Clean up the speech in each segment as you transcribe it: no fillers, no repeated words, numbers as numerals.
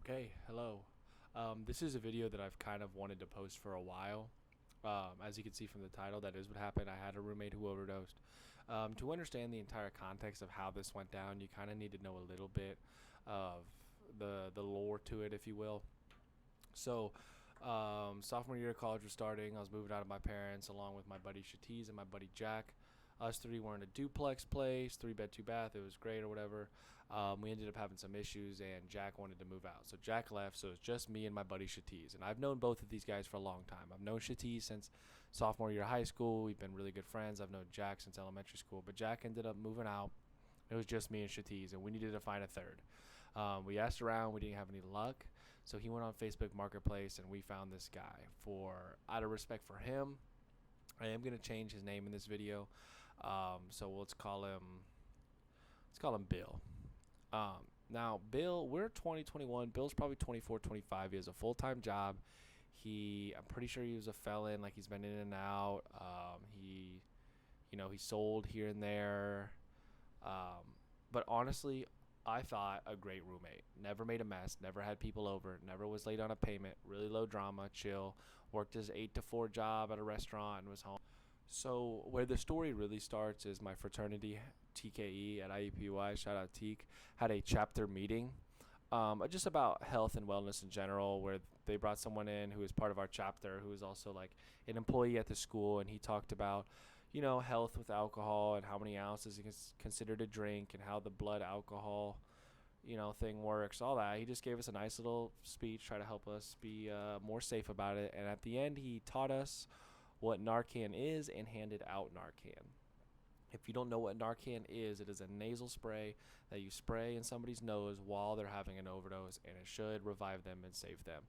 Okay, hello. This is a video that I've kind of wanted to post for a while. As you can see from the title, that is what happened. I had a roommate who overdosed. To understand the entire context of how this went down, you kind of need to know a little bit of the lore to it, if you will. So, sophomore year of college was starting. I was moving out of my parents along with my buddy Shatiz and my buddy Jack. Us three were in a duplex place, 3 bed, 2 bath. It was great or whatever. We ended up having some issues, and Jack wanted to move out. So Jack left, so it's just me and my buddy Shatiz. And I've known both of these guys for a long time. I've known Shatiz since sophomore year of high school. We've been really good friends. I've known Jack since elementary school. But Jack ended up moving out. It was just me and Shatiz, and we needed to find a third. We asked around. We didn't have any luck. So he went on Facebook Marketplace, and we found this guy. Out of respect for him, I am going to change his name in this video. So let's call him Bill. Now Bill, we're 2021. Bill's probably 24, 25. He has a full-time job. I'm pretty sure he was a felon. Like, he's been in and out. He sold here and there. But honestly, I thought a great roommate. Never made a mess. Never had people over. Never was late on a payment. Really low drama. Chill. Worked his 8 to 4 job at a restaurant and was home. So where the story really starts is my fraternity, TKE at IUPUI, shout out Teak, had a chapter meeting just about health and wellness in general, where they brought someone in who was part of our chapter who was also like an employee at the school, and he talked about health with alcohol and how many ounces is considered a drink and how the blood alcohol thing works, all that. He just gave us a nice little speech, try to help us be more safe about it, and at the end he taught us what Narcan is and handed out Narcan. If you don't know what Narcan is, it is a nasal spray that you spray in somebody's nose while they're having an overdose, and it should revive them and save them.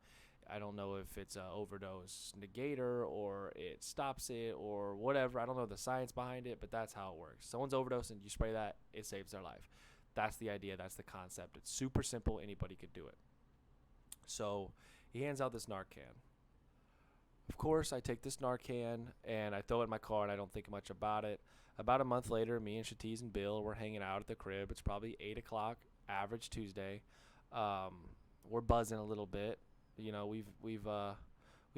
I don't know if it's an overdose negator or it stops it or whatever. I don't know the science behind it, but that's how it works. Someone's overdosing, you spray that, it saves their life. That's the idea. That's the concept. It's super simple. Anybody could do it. So he hands out this Narcan. Of course, I take this Narcan and I throw it in my car and I don't think much about it. About a month later, me and Shatiz and Bill were hanging out at the crib. It's probably 8 o'clock, average Tuesday. We're buzzing a little bit. We've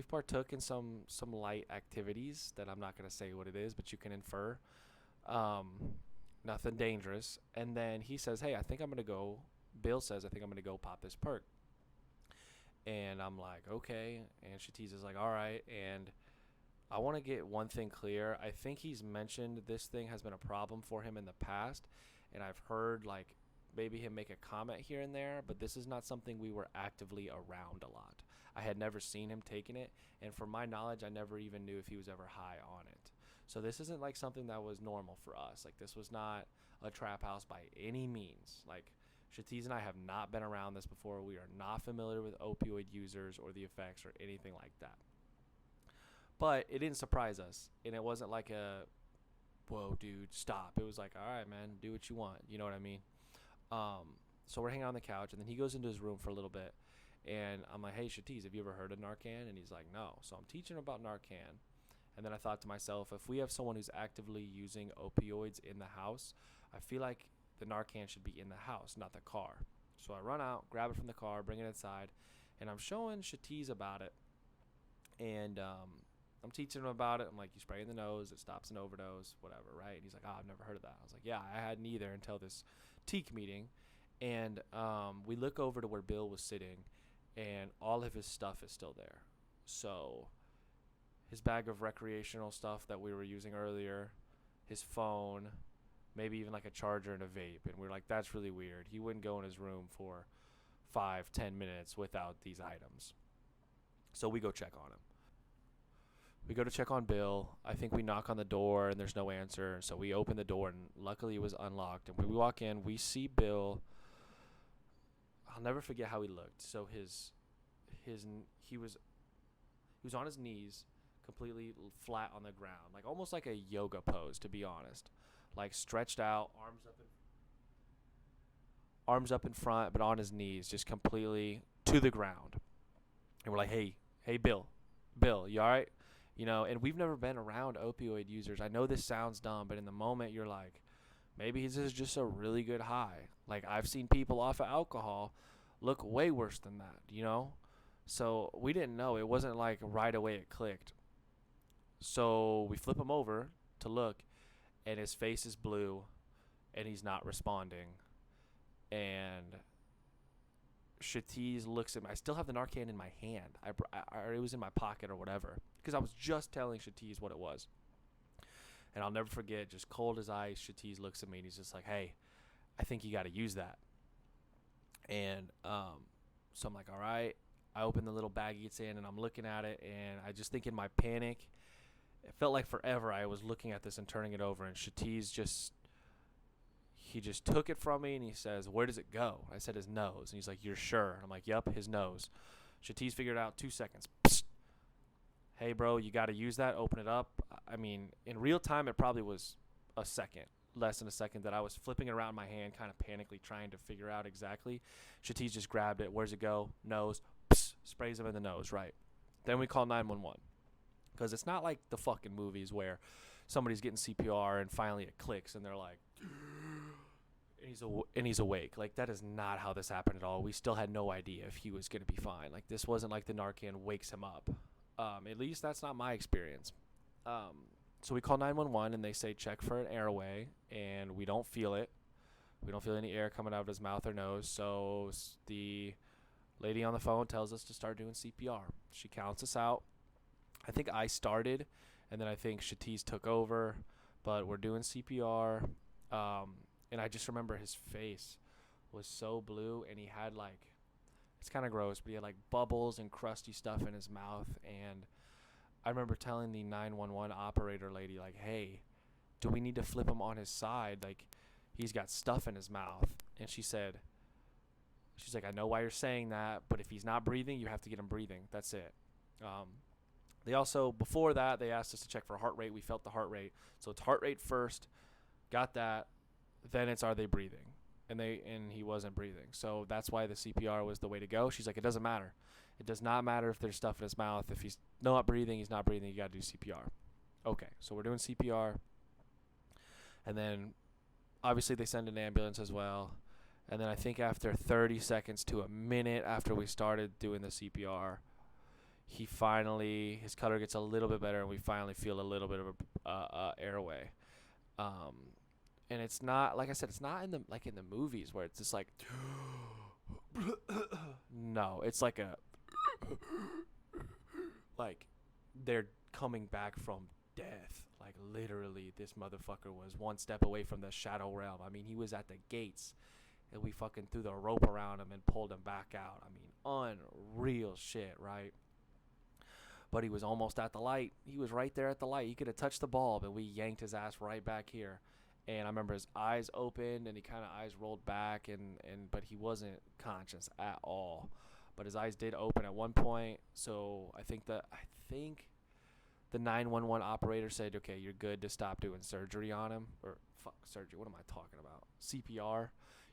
partook in some light activities that I'm not gonna say what it is, but you can infer. Nothing dangerous. And then he says, "Hey, I think I'm gonna go." Bill says, "I think I'm gonna go pop this perk." And I'm like, okay. And Shatiz is like, all right. And I want to get one thing clear. I think he's mentioned this thing has been a problem for him in the past. And I've heard like maybe him make a comment here and there, but this is not something we were actively around a lot. I had never seen him taking it. And from my knowledge, I never even knew if he was ever high on it. So this isn't like something that was normal for us. Like, this was not a trap house by any means. Like, Shatiz and I have not been around this before. We are not familiar with opioid users or the effects or anything like that. But it didn't surprise us. And it wasn't like a, whoa, dude, stop. It was like, all right, man, do what you want. You know what I mean? So we're hanging on the couch, and then he goes into his room for a little bit. And I'm like, hey, Shatiz, have you ever heard of Narcan? And he's like, no. So I'm teaching him about Narcan. And then I thought to myself, if we have someone who's actively using opioids in the house, I feel like the Narcan should be in the house, not the car. So I run out, grab it from the car, bring it inside, and I'm showing Shatiz about it. And I'm teaching him about it. I'm like, you spray in the nose, it stops an overdose, whatever, right? And he's like, I've never heard of that. I was like, yeah, I hadn't either until this teak meeting. And we look over to where Bill was sitting, and all of his stuff is still there. So his bag of recreational stuff that we were using earlier, his phone, maybe even like a charger and a vape. And we're like, that's really weird. He wouldn't go in his room for 5-10 minutes without these items. So we go check on him. We go to check on Bill. I think we knock on the door and there's no answer. So we open the door, and luckily it was unlocked. And when we walk in, we see Bill. I'll never forget how he looked. So he was on his knees, completely flat on the ground, like almost like a yoga pose, to be honest. Like, stretched out, arms up in front, but on his knees, just completely to the ground. And we're like, hey, Bill, you all right? And we've never been around opioid users. I know this sounds dumb, but in the moment, you're like, maybe this is just a really good high. Like, I've seen people off of alcohol look way worse than that, you know? So we didn't know. It wasn't like right away it clicked. So we flip him over to look, and his face is blue, and he's not responding. And Shatiz looks at me. I still have the Narcan in my hand. It was in my pocket or whatever, because I was just telling Shatiz what it was. And I'll never forget, just cold as ice, Shatiz looks at me and he's just like, hey, I think you got to use that. And so I'm like, all right. I open the little baggie it's in, and I'm looking at it, and I just think in my panic, it felt like forever I was looking at this and turning it over, and Shatiz he just took it from me, and he says, where does it go? I said his nose, and he's like, you're sure? And I'm like, yep, his nose. Shatiz figured it out 2 seconds. Psst. Hey, bro, you got to use that. Open it up. I mean, in real time, it probably was a second, less than a second, that I was flipping it around in my hand, kind of panically trying to figure out exactly. Shatiz just grabbed it. Where's it go? Nose. Psst. Sprays him in the nose, right. Then we call 911. Because it's not like the fucking movies where somebody's getting CPR and finally it clicks and they're like, and he's awake. Like, that is not how this happened at all. We still had no idea if he was going to be fine. Like, this wasn't like the Narcan wakes him up. At least that's not my experience. So we call 911 and they say check for an airway, and we don't feel it. We don't feel any air coming out of his mouth or nose. So the lady on the phone tells us to start doing CPR. She counts us out. I think I started, and then I think Shatiz took over, but we're doing CPR. And I just remember his face was so blue, and he had like, it's kind of gross, but he had like bubbles and crusty stuff in his mouth. And I remember telling the 911 operator lady, like, hey, do we need to flip him on his side? Like, he's got stuff in his mouth. And she's like, I know why you're saying that, but if he's not breathing, you have to get him breathing. That's it. They also, before that, they asked us to check for heart rate. We felt the heart rate. So it's heart rate first. Got that. Then it's, are they breathing? And he wasn't breathing. So that's why the CPR was the way to go. She's like, it doesn't matter. It does not matter if there's stuff in his mouth. If he's not breathing, he's not breathing. You got to do CPR. Okay, so we're doing CPR. And then, obviously, they send an ambulance as well. And then I think after 30 seconds to a minute after we started doing the CPR, his cutter gets a little bit better, and we finally feel a little bit of a airway. And it's not, like I said, it's not in the movies where it's just like, no, it's like like they're coming back from death. Like, literally, this motherfucker was one step away from the shadow realm. I mean, he was at the gates, and we fucking threw the rope around him and pulled him back out. I mean, unreal shit, right? But he was almost at the light. He was right there at the light. He could have touched the bulb, and we yanked his ass right back here. And I remember his eyes opened, and he kind of eyes rolled back, but he wasn't conscious at all. But his eyes did open at one point. So I think the 911 operator said, okay, you're good to stop doing surgery on him. Or, fuck, surgery. What am I talking about? CPR.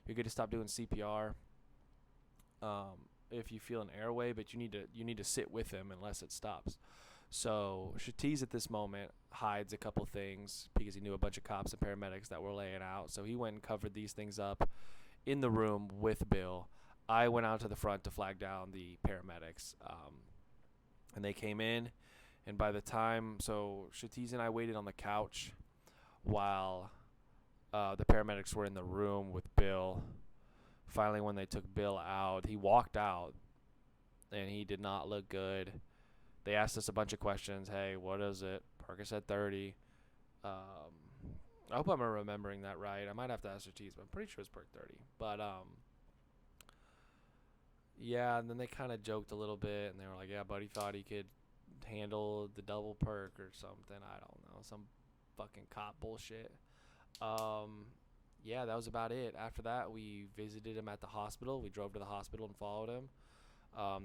You're good to stop doing CPR. If you feel an airway, but you need to sit with him unless it stops. So Shatiz at this moment hides a couple things because he knew a bunch of cops and paramedics that were laying out. So he went and covered these things up in the room with Bill. I went out to the front to flag down the paramedics, and they came in. And by the time, so Shatiz and I waited on the couch while the paramedics were in the room with Bill. Finally, when they took Bill out, he walked out, and he did not look good. They asked us a bunch of questions. Hey, what is it? Percocet 30. I hope I'm remembering that right. I might have to ask Shatiz, but I'm pretty sure it's Perc 30. But, yeah, and then they kind of joked a little bit, and they were like, yeah, buddy thought he could handle the double perk or something. I don't know. Some fucking cop bullshit. Yeah, that was about it. After that, we visited him at the hospital. We drove to the hospital and followed him.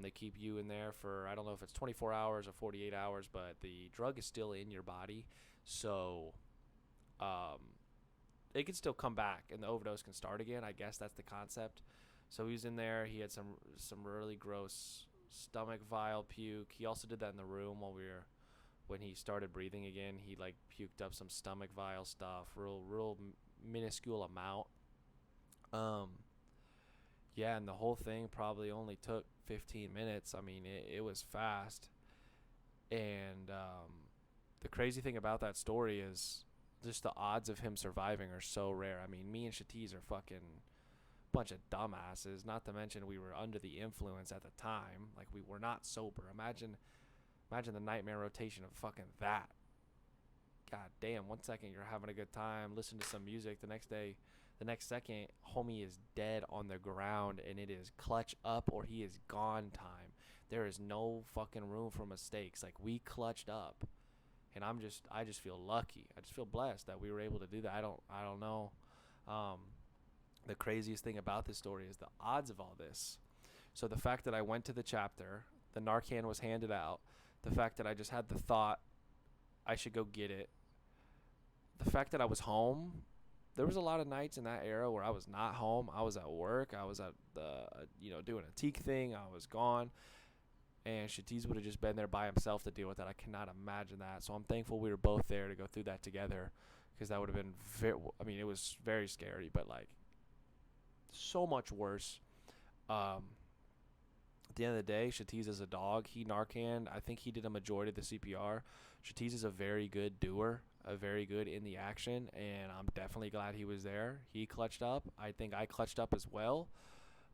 They keep you in there for, I don't know if it's 24 hours or 48 hours, but the drug is still in your body. So it can still come back, and the overdose can start again. I guess that's the concept. So he was in there. He had some really gross stomach vial puke. He also did that in the room when he started breathing again. He like puked up some stomach vial stuff, real minuscule amount. Yeah, and the whole thing probably only took 15 minutes. I mean, it was fast. And the crazy thing about that story is just the odds of him surviving are so rare. I mean, me and Shatiz are fucking bunch of dumbasses. Not to mention we were under the influence at the time. Like we were not sober. Imagine the nightmare rotation of fucking that. God damn, 1 second you're having a good time, listen to some music. The next second, homie is dead on the ground and it is clutch up or he is gone time. There is no fucking room for mistakes. Like we clutched up. And I just feel lucky. I just feel blessed that we were able to do that. I don't know. Um, the craziest thing about this story is the odds of all this. So the fact that I went to the chapter, the Narcan was handed out, the fact that I just had the thought I should go get it, the fact that I was home. There was a lot of nights in that era where I was not home. I was at work. I was at the doing a teak thing. I was gone, and Shatiz would have just been there by himself to deal with that. I cannot imagine that. So I'm thankful we were both there to go through that together, because that would have been very. I mean, it was very scary, but like so much worse. Um, at the end of the day, Shatiz is a dog. He Narcaned. I think he did a majority of the CPR. Shatiz is a very good doer, a very good in the action, and I'm definitely glad he was there. He clutched up. I think I clutched up as well,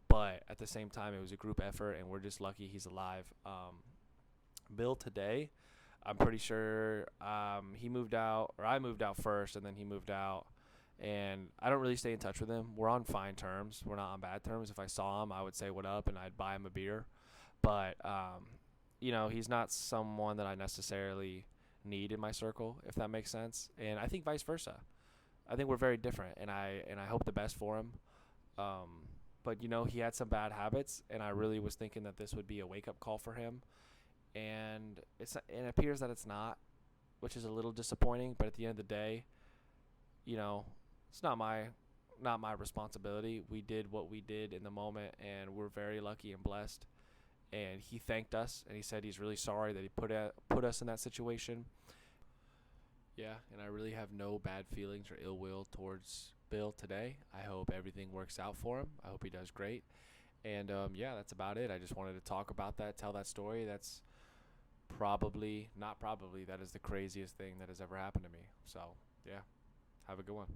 but at the same time, it was a group effort, and we're just lucky he's alive. Bill today, I'm pretty sure he moved out, or I moved out first, and then he moved out. And I don't really stay in touch with him. We're on fine terms. We're not on bad terms. If I saw him, I would say what up, and I'd buy him a beer. But he's not someone that I necessarily need in my circle, if that makes sense. And I think vice versa. I think we're very different, and I hope the best for him. But he had some bad habits, and I really was thinking that this would be a wake up call for him. And it appears that it's not, which is a little disappointing. But at the end of the day, it's not my responsibility. We did what we did in the moment, and we're very lucky and blessed. And he thanked us, and he said he's really sorry that he put us in that situation. Yeah, and I really have no bad feelings or ill will towards Bill today. I hope everything works out for him. I hope he does great. And yeah, that's about it. I just wanted to talk about that, tell that story. That's not probably, that is the craziest thing that has ever happened to me. So, yeah, have a good one.